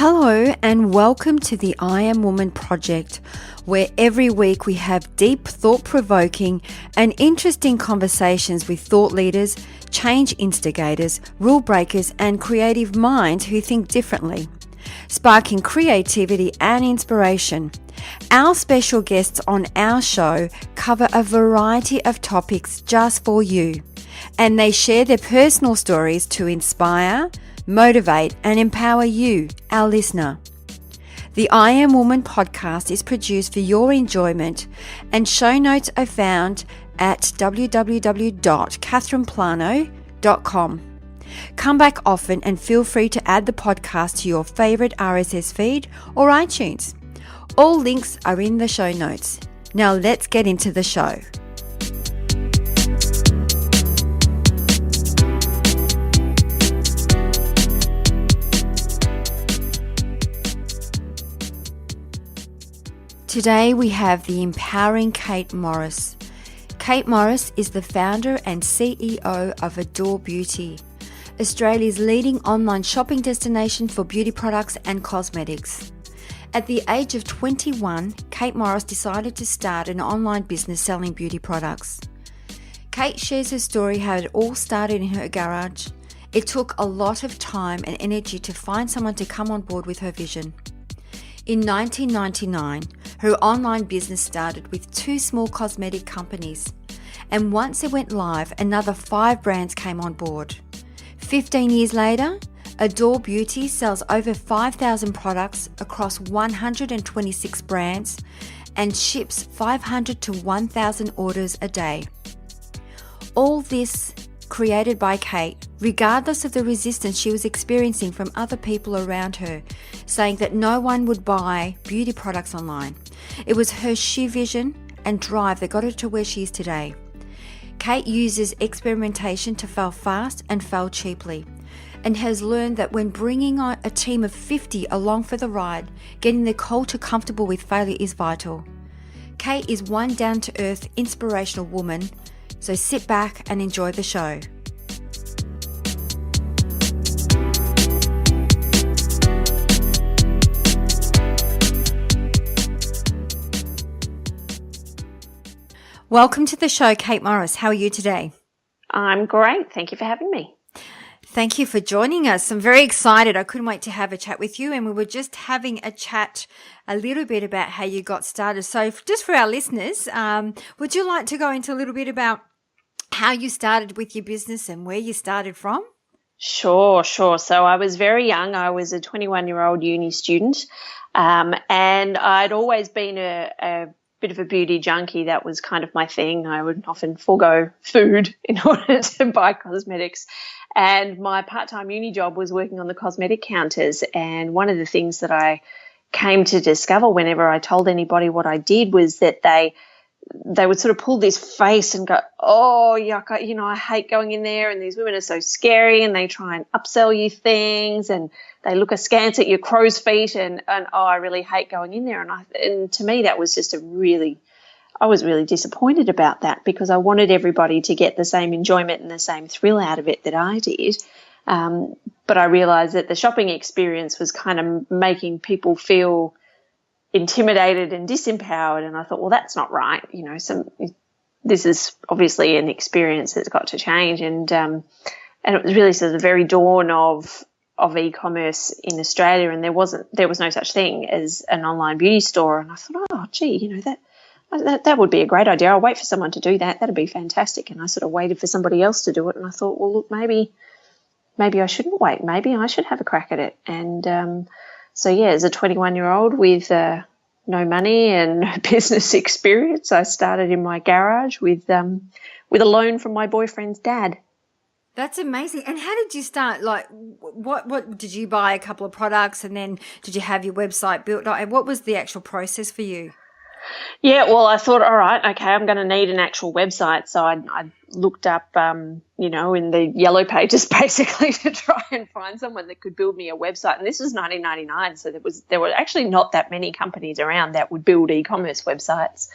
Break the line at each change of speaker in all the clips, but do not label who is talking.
Hello and welcome to the I Am Woman project, where every week we have deep, thought-provoking and interesting conversations with thought leaders, change instigators, rule breakers and creative minds who think differently, sparking creativity and inspiration. Our special guests on our show cover a variety of topics just for you, and they share their personal stories to inspire, motivate and empower you, our listener. The I Am Woman podcast is produced for your enjoyment, and show notes are found at www.catherineplano.com. Come back often and feel free to add the podcast to your favourite RSS feed or iTunes. All links are in the show notes. Now let's get into the show. Today we have the empowering Kate Morris. Kate Morris is the founder and CEO of Adore Beauty, Australia's leading online shopping destination for beauty products and cosmetics. At the age of 21, Kate Morris decided to start an online business selling beauty products. Kate shares her story how it all started in her garage. It took a lot of time and energy to find someone to come on board with her vision. In 1999, her online business started with 2 small cosmetic companies, and once it went live, another 5 brands came on board. 15 years later, Adore Beauty sells over 5,000 products across 126 brands and ships 500 to 1,000 orders a day. All this created by Kate, regardless of the resistance she was experiencing from other people around her, saying that no one would buy beauty products online. It was her sheer vision and drive that got her to where she is today. Kate uses experimentation to fail fast and fail cheaply, and has learned that when bringing on a team of 50 along for the ride, getting the culture comfortable with failure is vital. Kate is one down-to-earth, inspirational woman, so sit back and enjoy the show. Welcome to the show, Kate Morris. How are you today?
I'm great. Thank you for having me.
Thank you for joining us. I'm very excited. I couldn't wait to have a chat with you, and we were just having a chat a little bit about how you got started. So just for our listeners, would you like to go into a little bit about how you started with your business and where you started from?
Sure. So I was very young. I was a 21-year-old uni student, and I'd always been a bit of a beauty junkie. That was kind of my thing. I would often forego food in order to buy cosmetics. And my part-time uni job was working on the cosmetic counters. And one of the things that I came to discover whenever I told anybody what I did was that they would sort of pull this face and go, oh, yuck, I hate going in there, and these women are so scary, and they try and upsell you things, and they look askance at your crow's feet, and I really hate going in there. And to me, that was just I was really disappointed about that, because I wanted everybody to get the same enjoyment and the same thrill out of it that I did. But I realized that the shopping experience was kind of making people feel intimidated and disempowered, and I thought, well, that's not right. This is obviously an experience that's got to change, and it was really sort of the very dawn of e-commerce in Australia, and there was no such thing as an online beauty store. And I thought, oh, gee, that would be a great idea. I'll wait for someone to do that. That'd be fantastic. And I sort of waited for somebody else to do it, and I thought, well, look, maybe I shouldn't wait. Maybe I should have a crack at it. And so, yeah, as a 21-year-old with no money and no business experience, I started in my garage with a loan from my boyfriend's dad.
That's amazing. And how did you start? Like, what did you buy? A couple of products, and then did you have your website built? And what was the actual process for you?
Yeah, well, I thought, all right, okay, I'm going to need an actual website. So I looked up, in the yellow pages basically to try and find someone that could build me a website. And this was 1999, so there were actually not that many companies around that would build e-commerce websites.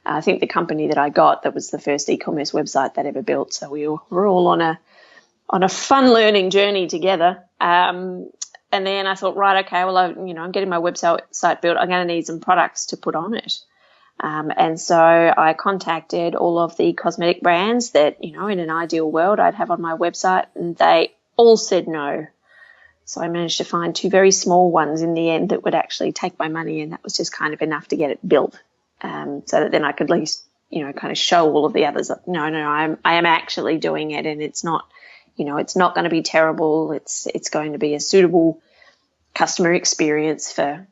I think the company that I got, that was the first e-commerce website that ever built. So we were all on a fun learning journey together. And then I thought, right, okay, well, I'm getting my website built. I'm going to need some products to put on it. And so I contacted all of the cosmetic brands that, in an ideal world I'd have on my website, and they all said no. So I managed to find 2 very small ones in the end that would actually take my money, and that was just kind of enough to get it built, so that then I could at least, kind of show all of the others that, no, I am actually doing it, and it's not, it's not going to be terrible. It's going to be a suitable customer experience for,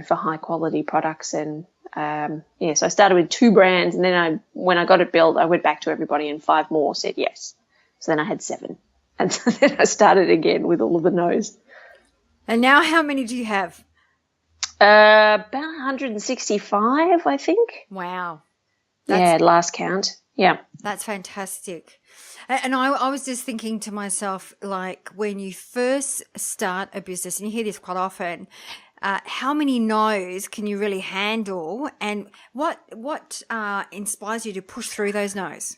for high quality products. And so I started with 2 brands, and then when I got it built, I went back to everybody, and 5 more said yes. So then I had 7. And so then I started again with all of the no's.
And now how many do you have?
About 165, I think.
Wow.
Last count. Yeah.
That's fantastic. And I was just thinking to myself, like, when you first start a business, and you hear this quite often, how many no's can you really handle, and what inspires you to push through those no's?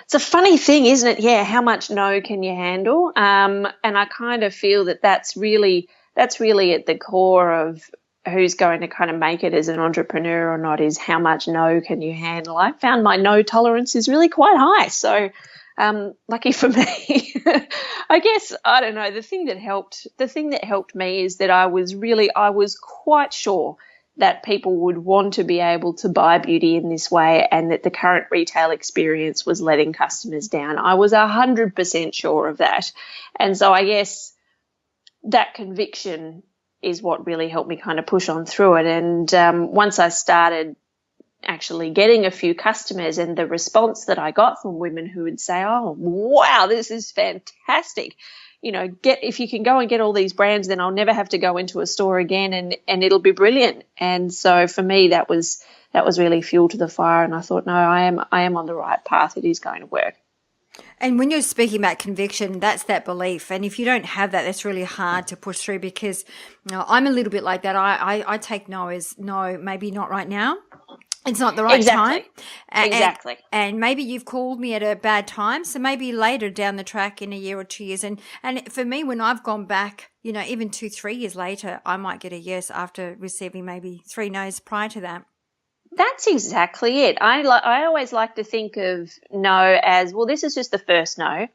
It's a funny thing, isn't it? Yeah, how much no can you handle? And I kind of feel that that's really at the core of who's going to kind of make it as an entrepreneur or not, is how much no can you handle. I found my no tolerance is really quite high. So lucky for me. I guess, I don't know, the thing that helped me is that I was quite sure that people would want to be able to buy beauty in this way, and that the current retail experience was letting customers down. I was 100% sure of that. And so I guess that conviction is what really helped me kind of push on through it. And once I started actually getting a few customers, and the response that I got from women who would say, oh, wow, this is fantastic. If you can go and get all these brands, then I'll never have to go into a store again, and it'll be brilliant. And so for me, that was really fuel to the fire. And I thought, no, I am on the right path. It is going to work.
And when you're speaking about conviction, that's that belief. And if you don't have that, that's really hard to push through, because I'm a little bit like that. I take no as no, maybe not right now. It's not the right time.
Exactly.
And maybe you've called me at a bad time. So maybe later down the track in a year or 2 years. And for me, when I've gone back, even 2-3 years later, I might get a yes after receiving maybe 3 no's prior to that.
That's exactly it. I always like to think of no as, well, this is just the first no,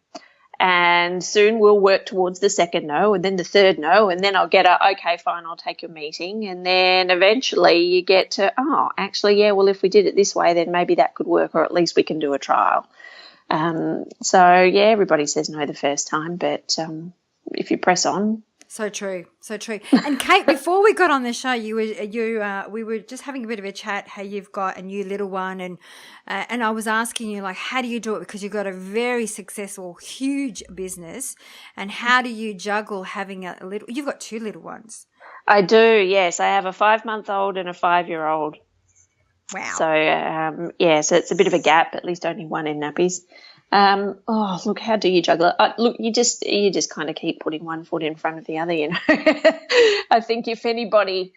and soon we'll work towards the second no, and then the third no, and then I'll get okay, fine, I'll take your meeting. And then eventually you get to, oh, actually, yeah, well, if we did it this way, then maybe that could work, or at least we can do a trial. So, yeah, everybody says no the first time, but if you press on.
So true, so true. And Kate, before we got on the show, we were just having a bit of a chat. How you've got a new little one, and I was asking you, like, how do you do it, because you've got a very successful, huge business, and how do you juggle having a little? You've got 2 little ones. I do, yes. I have a 5-month-old and a 5-year-old. Wow.
So so it's a bit of a gap. At least only one in nappies. Look, how do you juggle it? Look, you just kind of keep putting one foot in front of the other, I think if anybody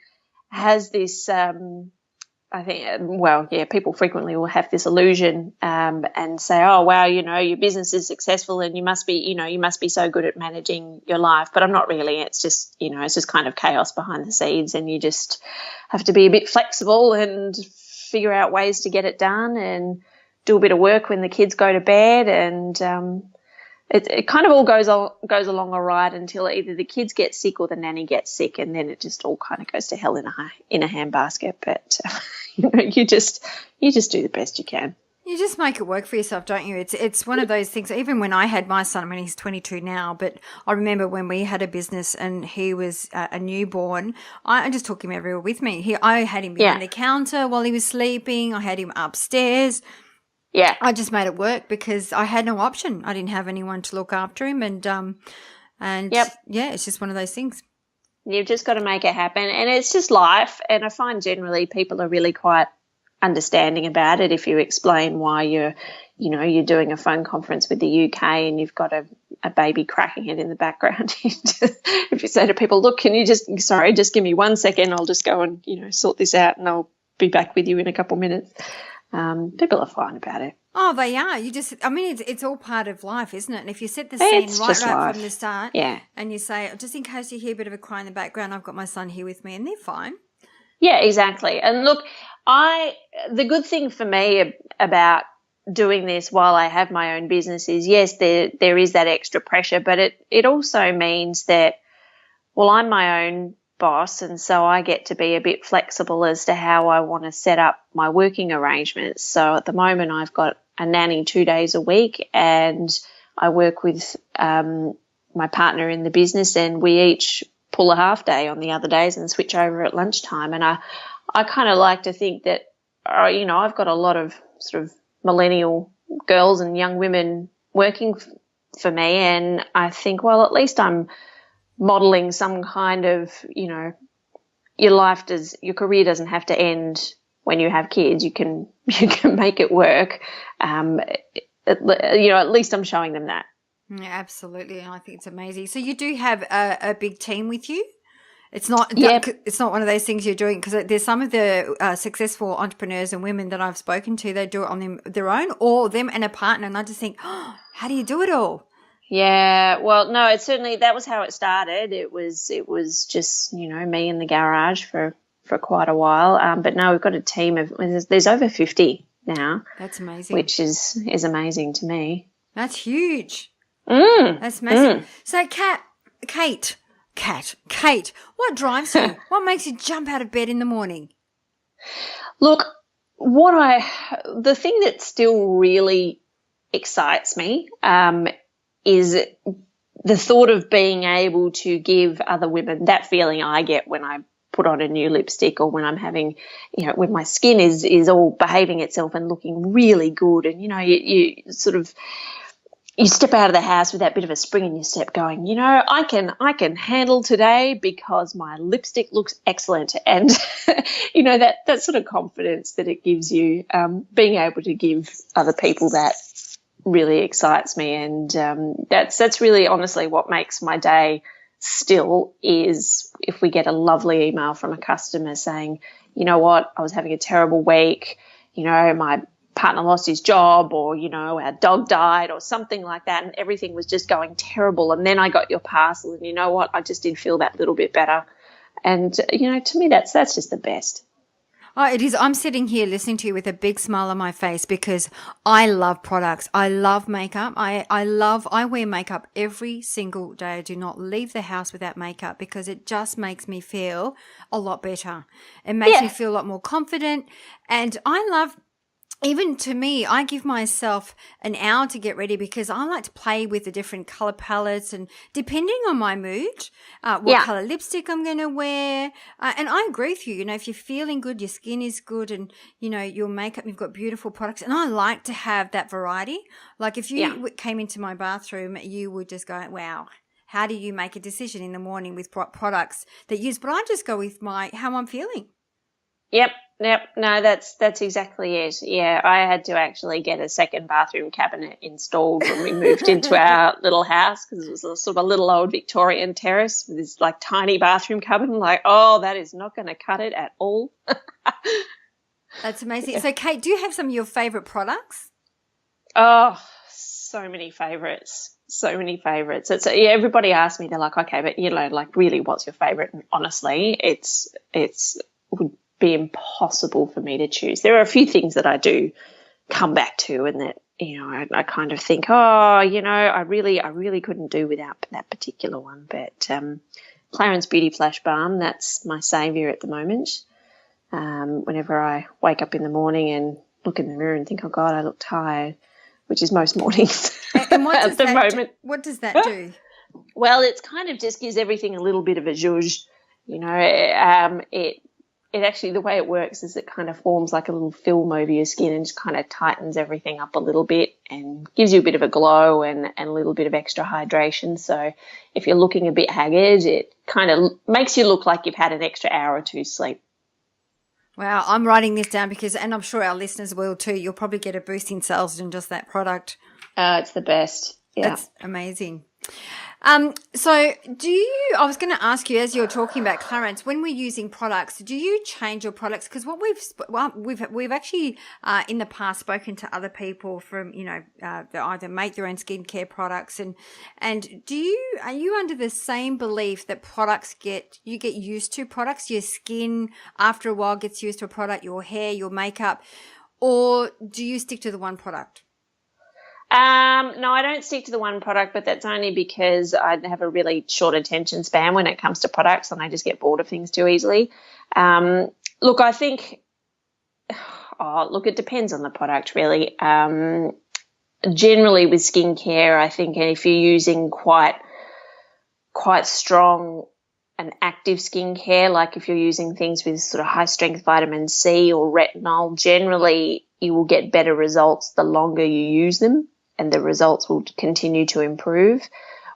has this, people frequently will have this illusion and say, oh, wow, your business is successful and you must be so good at managing your life. But I'm not really. It's just, it's just kind of chaos behind the scenes, and you just have to be a bit flexible and figure out ways to get it done, and do a bit of work when the kids go to bed, and it kind of all goes along all right until either the kids get sick or the nanny gets sick, and then it just all kind of goes to hell in a handbasket. But you just do the best you can.
You just make it work for yourself, don't you? It's one of those things. Even when I had my son, I mean, he's 22 now, but I remember when we had a business and he was a newborn, I just took him everywhere with me. I had him behind the counter while he was sleeping. I had him upstairs.
Yeah.
I just made it work because I had no option. I didn't have anyone to look after him, and it's just one of those things.
You've just got to make it happen, and it's just life. And I find generally people are really quite understanding about it if you explain why you're doing a phone conference with the UK and you've got a baby cracking it in the background. If you say to people, look, can you just give me 1 second, I'll just go and sort this out, and I'll be back with you in a couple of minutes. people are fine about it.
Oh, they are. It's all part of life, isn't it? And if you set the scene right from the start, and you say, just in case you hear a bit of a cry in the background, I've got my son here with me, and they're fine.
Yeah, exactly. And look, the good thing for me about doing this while I have my own business is, yes, there is that extra pressure, but it also means that, well, I'm my own boss, and so I get to be a bit flexible as to how I want to set up my working arrangements. So at the moment I've got a nanny 2 days a week, and I work with my partner in the business, and we each pull a half day on the other days and switch over at lunchtime. And I kind of like to think that, I've got a lot of sort of millennial girls and young women working for me, and I think, well, at least I'm modeling some kind of, your career doesn't have to end when you have kids. You can make it work. At least I'm showing them that.
Yeah, absolutely. I think it's amazing. So you do have a big team with you? It's not one of those things you're doing, because there's some of the successful entrepreneurs and women that I've spoken to, they do it on their own, or them and a partner. And I just think, how do you do it all?
Yeah, well, no, that was how it started. It was just, me in the garage for quite a while. But now we've got a team there's over 50 now.
That's amazing.
Which is amazing to me.
That's huge. That's massive. So Kate, what drives you? What makes you jump out of bed in the morning?
Look, the thing that still really excites me is the thought of being able to give other women that feeling I get when I put on a new lipstick, or when I'm having, when my skin is all behaving itself and looking really good, and you sort of, you step out of the house with that bit of a spring in your step going, I can handle today because my lipstick looks excellent. And, that sort of confidence that it gives you, being able to give other people that really excites me. And that's really honestly what makes my day still, is if we get a lovely email from a customer saying, you know what, I was having a terrible week, my partner lost his job, or our dog died, or something like that, and everything was just going terrible, and then I got your parcel, and you know what, I just did feel that little bit better. And to me that's just the best.
Oh, it is. I'm sitting here listening to you with a big smile on my face, because I love products. I love makeup. I wear makeup every single day. I do not leave the house without makeup, because it just makes me feel a lot better. It makes me feel a lot more confident. And I love, even to me, I give myself an hour to get ready, because I like to play with the different color palettes, and depending on my mood, what color lipstick I'm going to wear. And I agree with you. If you're feeling good, your skin is good, and, your makeup, you've got beautiful products. And I like to have that variety. Like if you came into my bathroom, you would just go, wow, how do you make a decision in the morning with products that you use? But I just go with how I'm feeling.
Yep. No, that's exactly it. Yeah, I had to actually get a second bathroom cabinet installed when we moved into our little house, because it was a sort of a little old Victorian terrace with this like tiny bathroom cupboard. I'm like, oh, that is not going to cut it at all.
That's amazing. So, Kate, do you have some of your favourite products?
Oh, so many favourites. It's everybody asks me, they're like, okay, but like really, what's your favourite? And honestly, it's would be impossible for me to choose. There are a few things that I do come back to, and that I kind of think, I really couldn't do without that particular one. But Clarins Beauty Flash Balm, that's my saviour at the moment. Whenever I wake up in the morning and look in the mirror and think, oh God, I look tired, which is most mornings.
And what does what does that do?
Well, it kind of just gives everything a little bit of a zhuzh. It actually, the way it works is it kind of forms like a little film over your skin and just kind of tightens everything up a little bit and gives you a bit of a glow and a little bit of extra hydration. So if you're looking a bit haggard, it kind of makes you look like you've had an extra hour or two sleep.
Wow, I'm writing this down and I'm sure our listeners will too. You'll probably get a boost in sales in just that product.
It's the best. Yeah.
That's amazing. So I was going to ask you, as you're talking about Clarence, when we're using products, do you change your products? Because what we've actually, in the past spoken to other people from, that either make their own skincare products and are you under the same belief that you get used to products, your skin after a while gets used to a product, your hair, your makeup, or do you stick to the one product?
No, I don't stick to the one product, but that's only because I have a really short attention span when it comes to products and I just get bored of things too easily. Look, I think, it depends on the product really. Generally with skincare, I think if you're using quite strong and active skincare, like if you're using things with sort of high strength vitamin C or retinol, generally you will get better results the longer you use them, and the results will continue to improve.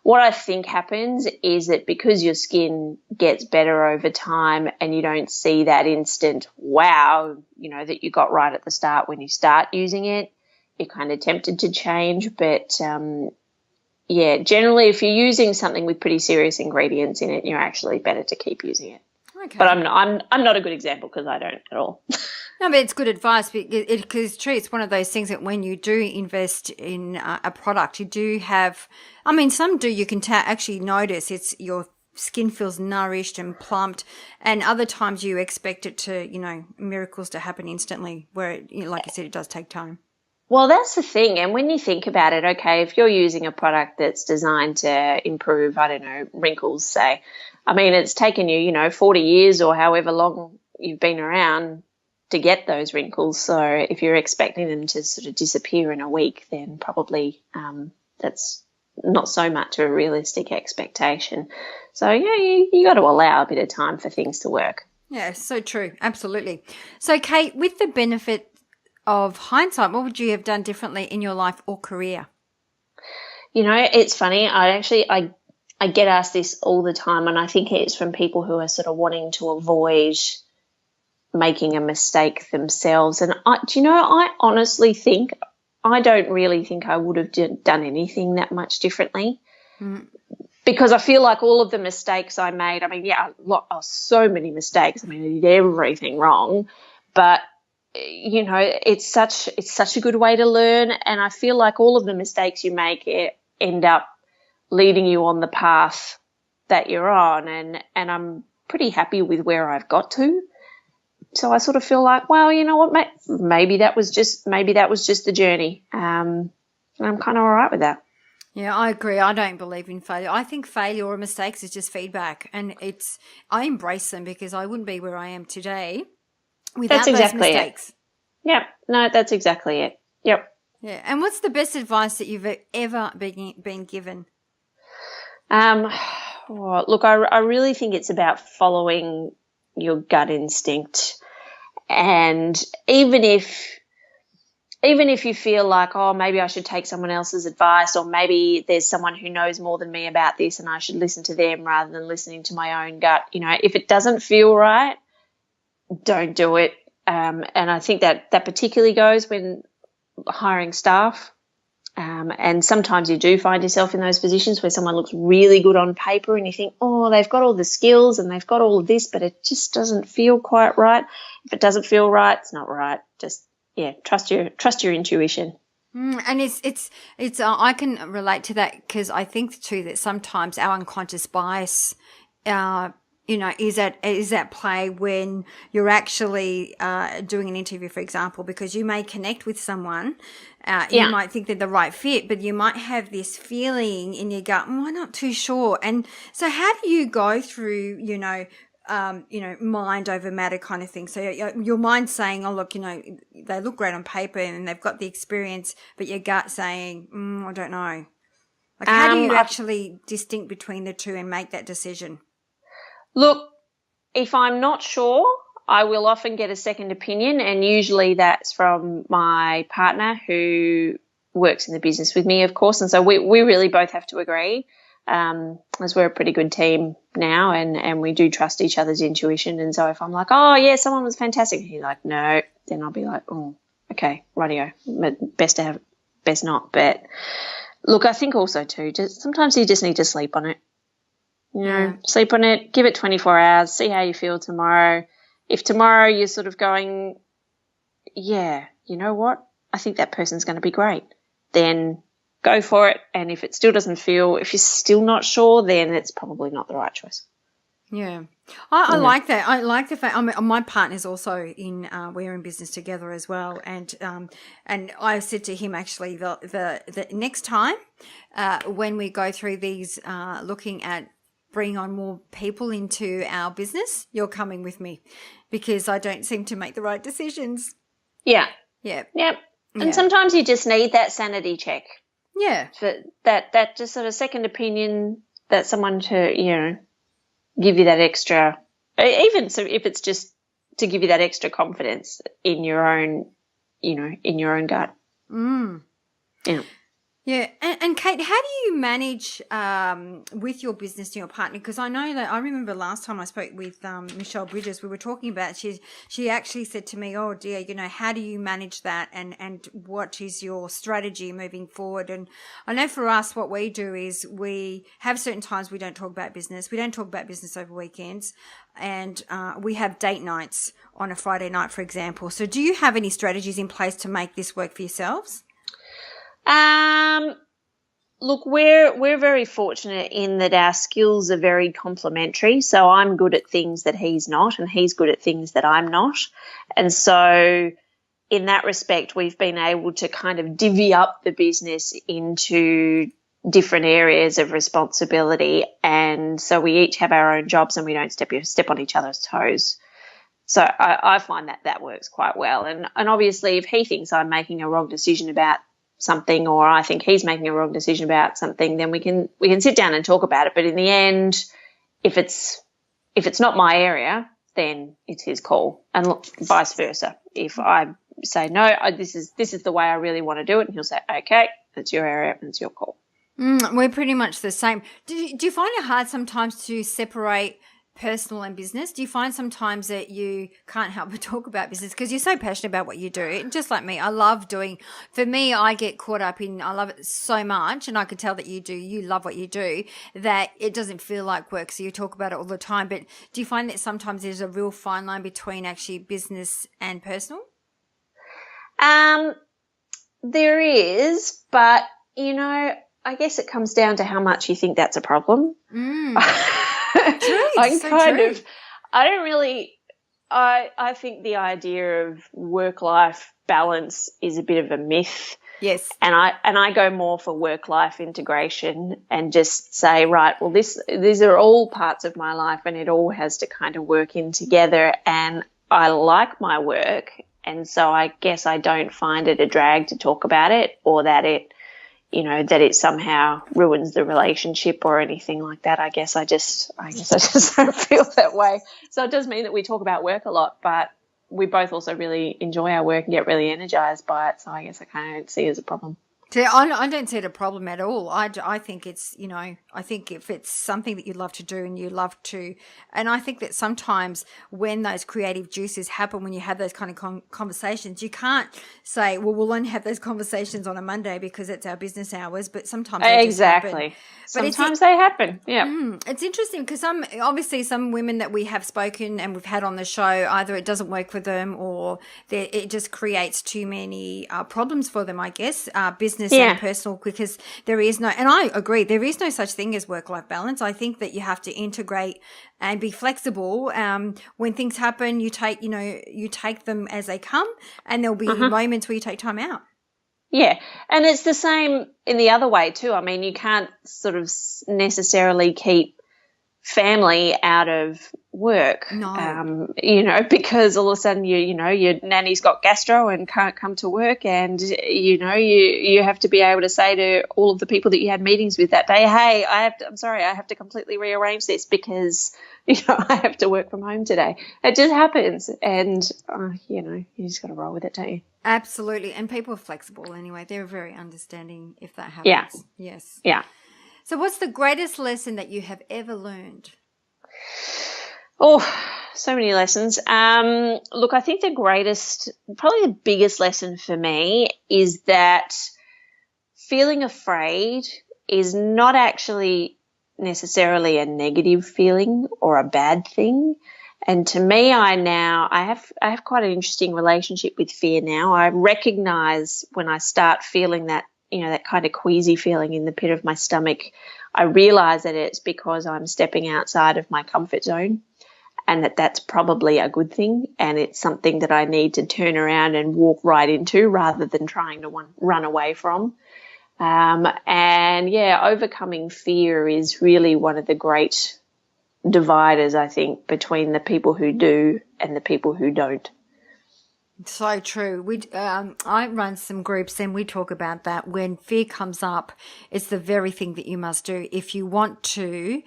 What I think happens is that because your skin gets better over time and you don't see that instant wow, that you got right at the start when you start using it, you're kind of tempted to change. But generally if you're using something with pretty serious ingredients in it, you're actually better to keep using it. Okay. But I'm not a good example because I don't at all.
No, but it's good advice because it's true. It's one of those things that when you do invest in a product, you do have, some do, you can actually notice your skin feels nourished and plumped, and other times you expect it to, miracles to happen instantly where, like you said, it does take time.
Well, that's the thing. And when you think about it, okay, if you're using a product that's designed to improve, I don't know, wrinkles, say, it's taken you, 40 years or however long you've been around to get those wrinkles. So if you're expecting them to sort of disappear in a week, then probably that's not so much a realistic expectation. So, you got to allow a bit of time for things to work.
Yeah, so true. Absolutely. So, Kate, with the benefit of hindsight, what would you have done differently in your life or career?
It's funny. I get asked this all the time, and I think it's from people who are sort of wanting to avoid making a mistake themselves. And I honestly think I don't really think I would have done anything that much differently, because I feel like all of the mistakes I made, so many mistakes. I did everything wrong, but it's such a good way to learn. And I feel like all of the mistakes you make end up leading you on the path that you're on. And I'm pretty happy with where I've got to. So I sort of feel like, well, you know what, maybe that was just the journey. And I'm kind of all right with that.
Yeah, I agree. I don't believe in failure. I think failure or mistakes is just feedback, and I embrace them because I wouldn't be where I am today without those mistakes.
Yeah, no, that's exactly it. Yep.
Yeah, and what's the best advice that you've ever been given?
Look, I really think it's about following your gut instinct, and even if you feel like, oh, maybe I should take someone else's advice, or maybe there's someone who knows more than me about this and I should listen to them rather than listening to my own gut, if it doesn't feel right, don't do it. And I think that particularly goes when hiring staff. And sometimes you do find yourself in those positions where someone looks really good on paper and you think, oh, they've got all the skills and they've got all of this, but it just doesn't feel quite right. If it doesn't feel right, it's not right. Just, trust your intuition.
And it's I can relate to that because I think too that sometimes our unconscious bias, is at play when you're actually doing an interview, for example, because you may connect with someone. You might think they're the right fit, but you might have this feeling in your gut, I'm not too sure. And so how do you go through, mind over matter kind of thing? So your mind's saying, oh, look, they look great on paper and they've got the experience, but your gut saying, I don't know. Like, how do you actually distinct between the two and make that decision?
Look, if I'm not sure, I will often get a second opinion, and usually that's from my partner who works in the business with me, of course. And so we really both have to agree, as we're a pretty good team now, and we do trust each other's intuition. And so if I'm like, oh, yeah, someone was fantastic, and he's like, no, then I'll be like, oh, okay, rightio, best not. But Look, I think also too, just sometimes you just need to sleep on it. Sleep on it, give it 24 hours, see how you feel tomorrow. If tomorrow you're sort of going, yeah, you know what, I think that person's going to be great, then go for it. And if it still doesn't feel, if you're still not sure, then it's probably not the right choice.
Yeah. I like that. I like the fact, my partner's also we're in business together as well. And I said to him, actually, the next time, when we go through these, looking at bringing on more people into our business, you're coming with me because I don't seem to make the right decisions.
Yeah.
Yeah.
Yep. And sometimes you just need that sanity check.
Yeah.
That just sort of second opinion, that someone to, give you that extra, even so if it's just to give you that extra confidence in your own, in your own gut.
Mm.
Yeah.
Yeah. And Kate, how do you manage with your business and your partner? Because I know that I remember last time I spoke with Michelle Bridges, we were talking about, she actually said to me, oh dear, how do you manage that and what is your strategy moving forward? And I know for us, what we do is we have certain times we don't talk about business. We don't talk about business over weekends. And we have date nights on a Friday night, for example. So do you have any strategies in place to make this work for yourselves?
Look, we're very fortunate in that our skills are very complementary. So I'm good at things that he's not, and he's good at things that I'm not. And so in that respect, we've been able to kind of divvy up the business into different areas of responsibility. And so we each have our own jobs and we don't step on each other's toes. So I find that works quite well. And obviously if he thinks I'm making a wrong decision about something, or I think he's making a wrong decision about something, then we can sit down and talk about it. But in the end, if it's not my area, then it's his call, and vice versa. If I say no, this is the way I really want to do it, and he'll say, okay, it's your area and it's your call.
We're pretty much the same. Do you find it hard sometimes to separate personal and business? Do you find sometimes that you can't help but talk about business because you're so passionate about what you do? Just like me, I love doing, for me, I get caught up in, I love it so much, and I can tell that you love what you do, that it doesn't feel like work. So you talk about it all the time. But do you find that sometimes there's a real fine line between actually business and personal?
There is, but I guess it comes down to how much you think that's a problem. I think the idea of work-life balance is a bit of a myth.
Yes.
And I go more for work-life integration and just say, right, well, these are all parts of my life and it all has to kind of work in together, and I like my work, and so I guess I don't find it a drag to talk about it, or that it somehow ruins the relationship or anything like that. I guess I just don't feel that way. So it does mean that we talk about work a lot, but we both also really enjoy our work and get really energized by it. So I guess I kind of don't see it as a problem.
See, I don't see it a problem at all. I think it's, I think if it's something that you love to do and you love to, and I think that sometimes when those creative juices happen, when you have those kind of conversations, you can't say, well, we'll only have those conversations on a Monday because it's our business hours, but sometimes they just happen.
Sometimes they happen. Yeah.
It's interesting because some women that we have spoken and we've had on the show, either it doesn't work for them or it just creates too many problems for them, I guess, business and personal, because there is no, and I agree, there is no such thing as work-life balance. I think that you have to integrate and be flexible. When things happen, you take them as they come, and there'll be moments where you take time out.
Yeah, and it's the same in the other way too. I mean, you can't sort of necessarily keep family out of work, because all of a sudden your nanny's got gastro and can't come to work, and you have to be able to say to all of the people that you had meetings with that day, hey, I'm sorry, I have to completely rearrange this because I have to work from home today. It just happens, and you just got to roll with it, don't you?
Absolutely, and people are flexible anyway. They're very understanding if that happens.
Yeah.
Yes.
Yeah.
So what's the greatest lesson that you have ever learned?
Oh, so many lessons. Look, I think probably the biggest lesson for me is that feeling afraid is not actually necessarily a negative feeling or a bad thing. And to me, I have quite an interesting relationship with fear now. I recognize when I start feeling that, that kind of queasy feeling in the pit of my stomach, I realize that it's because I'm stepping outside of my comfort zone, and that's probably a good thing, and it's something that I need to turn around and walk right into rather than trying to run away from. And overcoming fear is really one of the great dividers, I think, between the people who do and the people who don't.
So true. I run some groups and we talk about that. When fear comes up, it's the very thing that you must do if you want to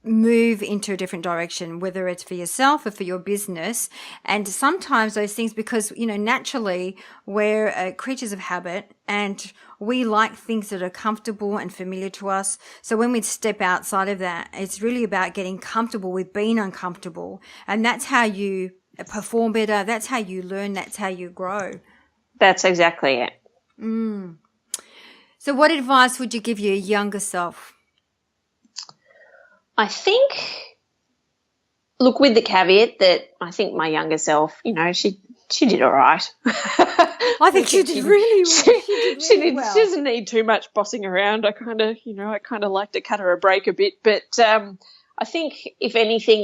move into a different direction, whether it's for yourself or for your business. And sometimes those things, because, naturally we're creatures of habit and we like things that are comfortable and familiar to us. So when we step outside of that, it's really about getting comfortable with being uncomfortable. And that's how you perform better. That's how you learn. That's how you grow.
That's exactly it.
So what advice would you give your younger self?
I think, look, with the caveat that I think my younger self, she did all right.
I think she did really well.
She doesn't need too much bossing around. I kind of like to cut her a break a bit. But I think, if anything,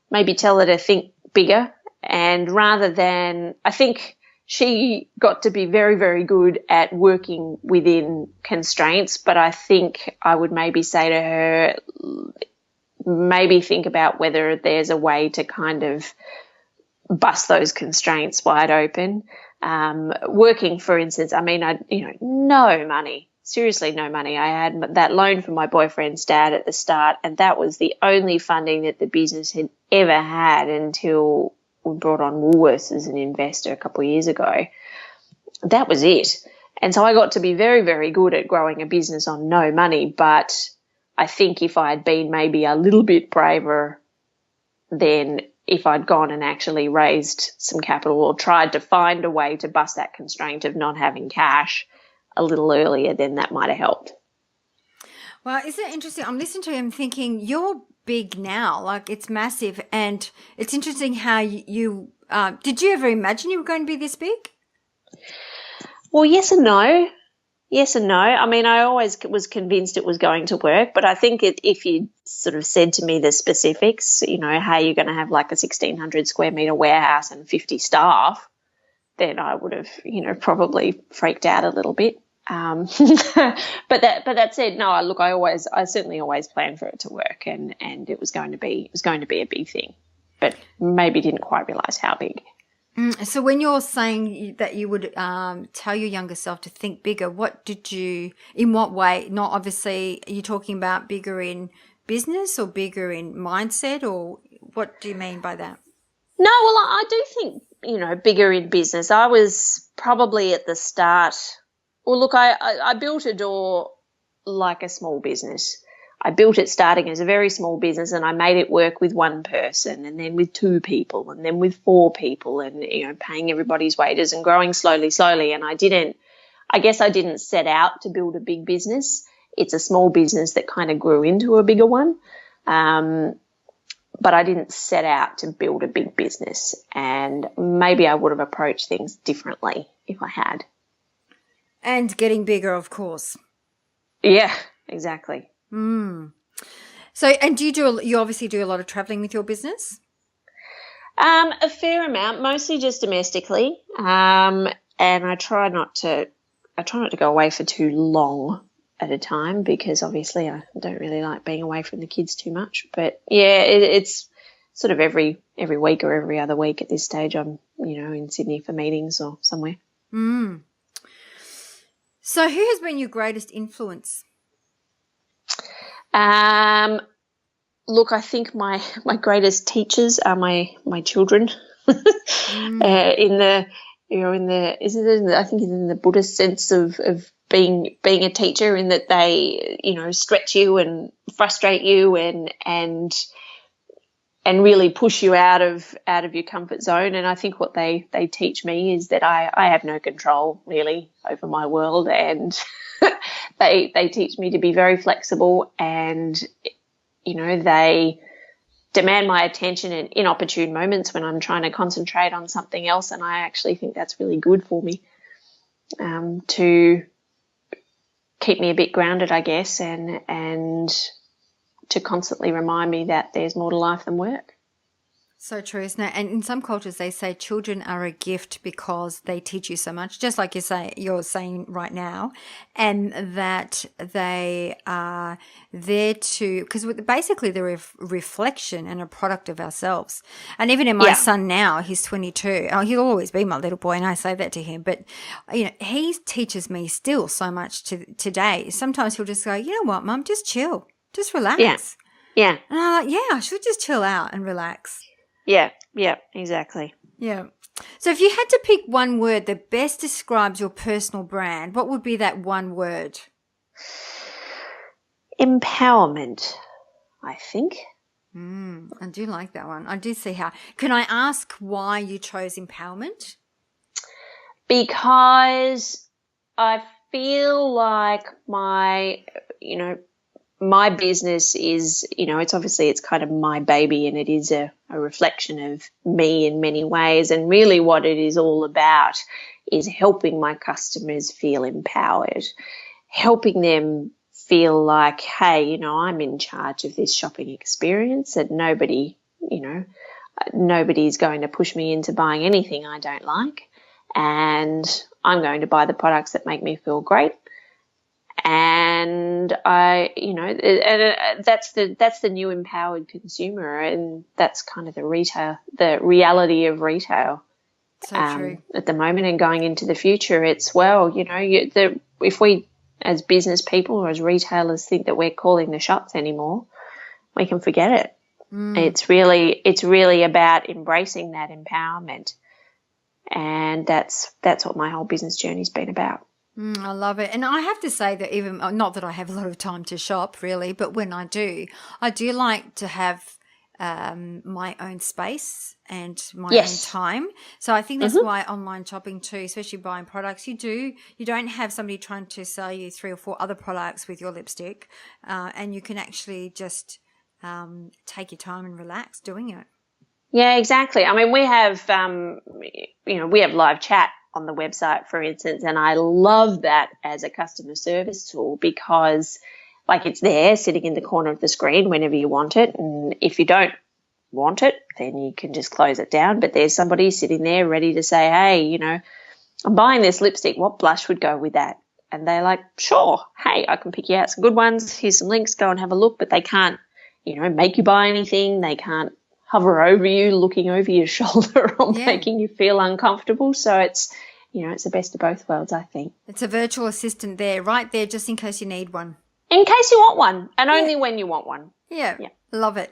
maybe tell her to think bigger. And rather than, I think she got to be very, very good at working within constraints, but I think I would maybe say to her, maybe think about whether there's a way to kind of bust those constraints wide open. Working, for instance, no money. Seriously, no money. I had that loan from my boyfriend's dad at the start, and that was the only funding that the business had ever had until we brought on Woolworths as an investor a couple of years ago. That was it. And so I got to be very, very good at growing a business on no money. But I think if I had been maybe a little bit braver, then if I'd gone and actually raised some capital or tried to find a way to bust that constraint of not having cash a little earlier, then that might have helped.
Well, isn't it interesting? I'm listening to him thinking, you're big now, like it's massive. And it's interesting how you did you ever imagine you were going to be this big?
Well, yes and no. Yes and no. I mean, I always was convinced it was going to work, but I think if you sort of said to me the specifics, how you're going to have like a 1,600 square metre warehouse and 50 staff, then I would have, probably freaked out a little bit. But that said, no, look, I certainly always planned for it to work, and it was going to be a big thing, but maybe didn't quite realise how big.
So when you're saying that you would tell your younger self to think bigger, in what way? Not obviously, are you talking about bigger in business or bigger in mindset, or what do you mean by that?
No, well, I do think, bigger in business. I was probably at the start. Well, look, I built a door like a small business. I built it starting as a very small business, and I made it work with one person, and then with two people, and then with four people, and paying everybody's wages and growing slowly. And I guess I didn't set out to build a big business. It's a small business that kind of grew into a bigger one. But I didn't set out to build a big business, and maybe I would have approached things differently if I had.
And getting bigger, of course.
Yeah, exactly.
So, and you obviously do a lot of traveling with your business?
A fair amount, mostly just domestically. And I try not to go away for too long at a time, because obviously I don't really like being away from the kids too much. But yeah, it's sort of every week or every other week at this stage. I'm, in Sydney for meetings or somewhere.
So who has been your greatest influence?
Look, I think my greatest teachers are my children. I think in the Buddhist sense of being a teacher, in that they, stretch you and frustrate you and and really push you out of your comfort zone. And I think what they teach me is that I have no control really over my world, and they teach me to be very flexible, and they demand my attention in inopportune moments when I'm trying to concentrate on something else. And I actually think that's really good for me, to keep me a bit grounded, I guess, and to constantly remind me that there's more to life than work.
So true, isn't it? And in some cultures, they say children are a gift because they teach you so much, just like you're saying right now, and that they are there to, because basically they're a reflection and a product of ourselves. And even in my son now, he's 22. Oh, he'll always be my little boy, and I say that to him. But he teaches me still so much today. Sometimes he'll just go, "You know what, Mum? Just chill, just relax."
Yeah.
And I'm like, "Yeah, I should just chill out and relax."
Yeah, exactly.
Yeah. So if you had to pick one word that best describes your personal brand, what would be that one word?
Empowerment, I think.
I do like that one. I do see how. Can I ask why you chose empowerment?
Because I feel like my business is, it's kind of my baby, and it is a reflection of me in many ways. And really what it is all about is helping my customers feel empowered, helping them feel like, hey, I'm in charge of this shopping experience, that nobody's going to push me into buying anything I don't like, and I'm going to buy the products that make me feel great. And that's the new empowered consumer, and that's kind of the reality of retail.
So true.
At the moment, and going into the future, it's if we as business people or as retailers think that we're calling the shots anymore, we can forget it. It's really about embracing that empowerment, and that's what my whole business journey's been about.
I love it. And I have to say that even, not that I have a lot of time to shop really, but when I do like to have my own space and my own time. So I think that's why online shopping too, especially buying products, you don't have somebody trying to sell you 3 or 4 other products with your lipstick, and you can actually just take your time and relax doing it.
Yeah, exactly. I mean, we have we have live chat on the website, for instance, and I love that as a customer service tool, because it's there sitting in the corner of the screen whenever you want it. And if you don't want it, then you can just close it down. But there's somebody sitting there ready to say, hey, I'm buying this lipstick. What blush would go with that? And they're like, sure. Hey, I can pick you out some good ones. Here's some links. Go and have a look. But they can't, make you buy anything. They can't hover over you, looking over your shoulder, or making you feel uncomfortable. So it's the best of both worlds, I think.
It's a virtual assistant right there, just in case you need one.
In case you want one, and only when you want one.
Yeah, love it.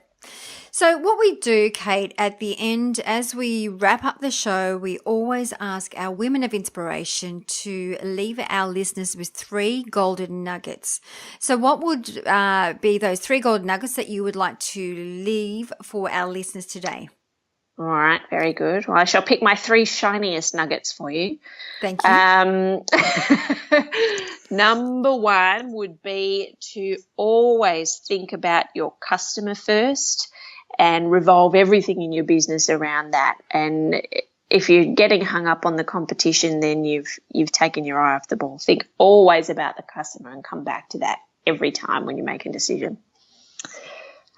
So what we do, Kate, at the end, as we wrap up the show, we always ask our women of inspiration to leave our listeners with 3 golden nuggets. So what would be those 3 golden nuggets that you would like to leave for our listeners today?
All right, very good. Well, I shall pick my 3 shiniest nuggets for you.
Thank you.
Number 1 would be to always think about your customer first, and revolve everything in your business around that. And if you're getting hung up on the competition, then you've taken your eye off the ball. Think always about the customer and come back to that every time when you make a decision.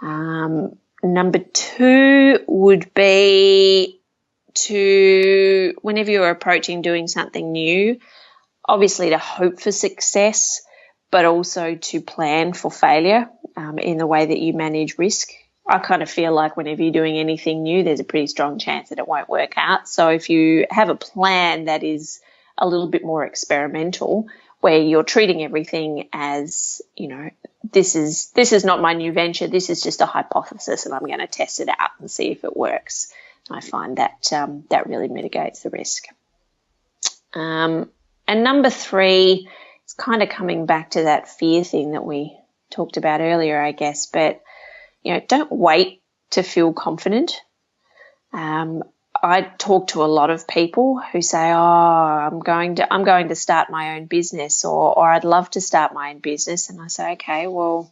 Number 2 would be to, whenever you're approaching doing something new, obviously to hope for success, but also to plan for failure in the way that you manage risk. I kind of feel like whenever you're doing anything new, there's a pretty strong chance that it won't work out. So if you have a plan that is a little bit more experimental, where you're treating everything as, this is not my new venture, this is just a hypothesis and I'm going to test it out and see if it works. I find that that really mitigates the risk. And number 3 is kind of coming back to that fear thing that we talked about earlier, I guess, but don't wait to feel confident. I talk to a lot of people who say, "Oh, I'm going to start my own business," or "I'd love to start my own business." And I say, "Okay, well,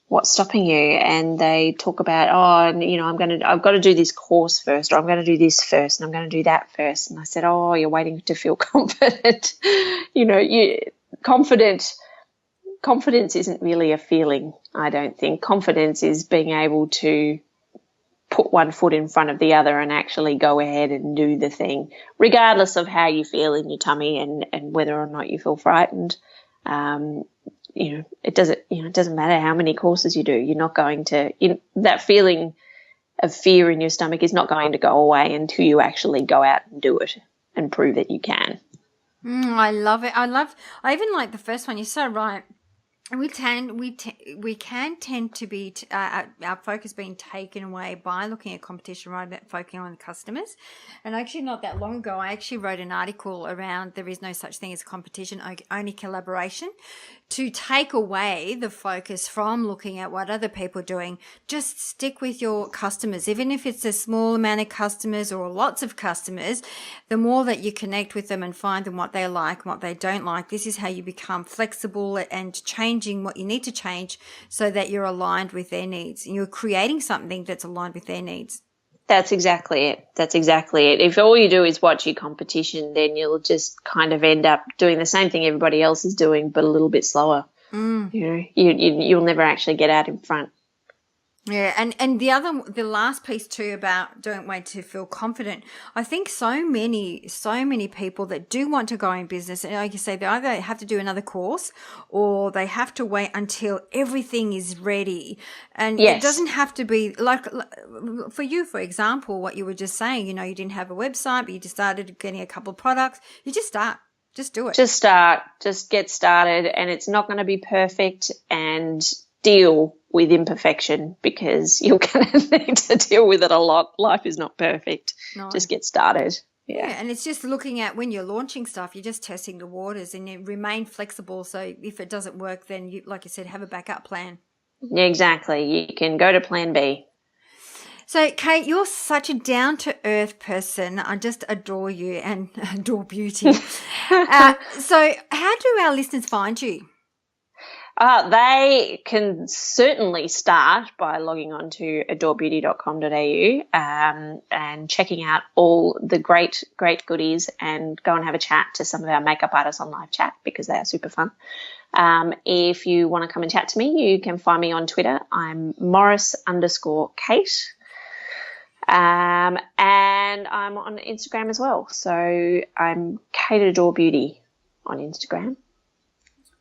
what's stopping you?" And they talk about, "Oh, I've got to do this course first, or I'm going to do this first, and I'm going to do that first." And I said, "Oh, you're waiting to feel confident." Confidence isn't really a feeling, I don't think. Confidence is being able to put one foot in front of the other and actually go ahead and do the thing, regardless of how you feel in your tummy and whether or not you feel frightened. It doesn't matter how many courses you do. You're not going to, that feeling of fear in your stomach is not going to go away until you actually go out and do it and prove that you can.
I love it. I even like the first one. You're so right. We can tend to be our focus being taken away by looking at competition rather than focusing on the customers. And actually, not that long ago, I actually wrote an article around there is no such thing as competition, only collaboration, to take away the focus from looking at what other people are doing. Just stick with your customers, even if it's a small amount of customers or lots of customers. The more that you connect with them and find them what they like, what they don't like, this is how you become flexible and changing what you need to change so that you're aligned with their needs. And you're creating something that's aligned with their needs.
That's exactly it. If all you do is watch your competition, then you'll just kind of end up doing the same thing everybody else is doing, but a little bit slower. You'll never actually get out in front.
Yeah, and the last piece too about don't wait to feel confident. I think so many people that do want to go in business, and like you say, they either have to do another course or they have to wait until everything is ready. And
yes.
It doesn't have to be like for you, for example, what you were just saying. You didn't have a website, but you just started getting a couple of products. You just start. Just do it.
Just start. Just get started, and it's not going to be perfect, and deal with imperfection because you're going to need to deal with it a lot. Life is not perfect. No. Just get started.
Yeah, and it's just looking at when you're launching stuff, you're just testing the waters and you remain flexible. So if it doesn't work, then you, like you said, have a backup plan.
Yeah, exactly. You can go to plan B.
So, Kate, you're such a down-to-earth person. I just adore you and adore beauty. So how do our listeners find you?
They can certainly start by logging on to adorebeauty.com.au and checking out all the great goodies and go and have a chat to some of our makeup artists on live chat because they are super fun. If you want to come and chat to me, you can find me on Twitter. I'm Morris_Kate. And I'm on Instagram as well. So I'm Kate Adore Beauty on Instagram.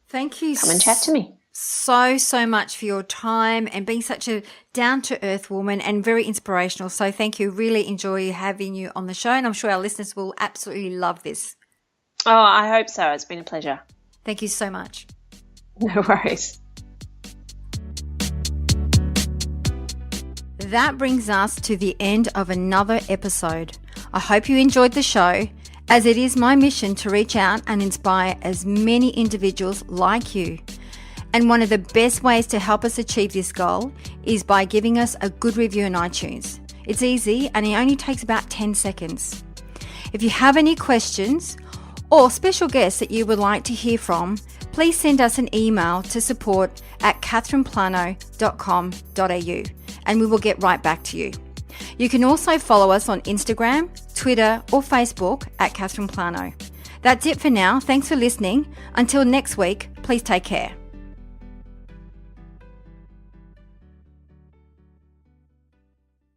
Thank you.
Come and chat to me.
So much for your time and being such a down-to-earth woman and very inspirational. So thank you. Really enjoy having you on the show, and I'm sure our listeners will absolutely love this.
Oh, I hope so. It's been a pleasure.
Thank you so much.
No worries.
That brings us to the end of another episode. I hope you enjoyed the show, as it is my mission to reach out and inspire as many individuals like you. And one of the best ways to help us achieve this goal is by giving us a good review on iTunes. It's easy and it only takes about 10 seconds. If you have any questions or special guests that you would like to hear from, please send us an email to support@catherineplano.com.au and we will get right back to you. You can also follow us on Instagram, Twitter or Facebook @Catherine Plano. That's it for now. Thanks for listening. Until next week, please take care.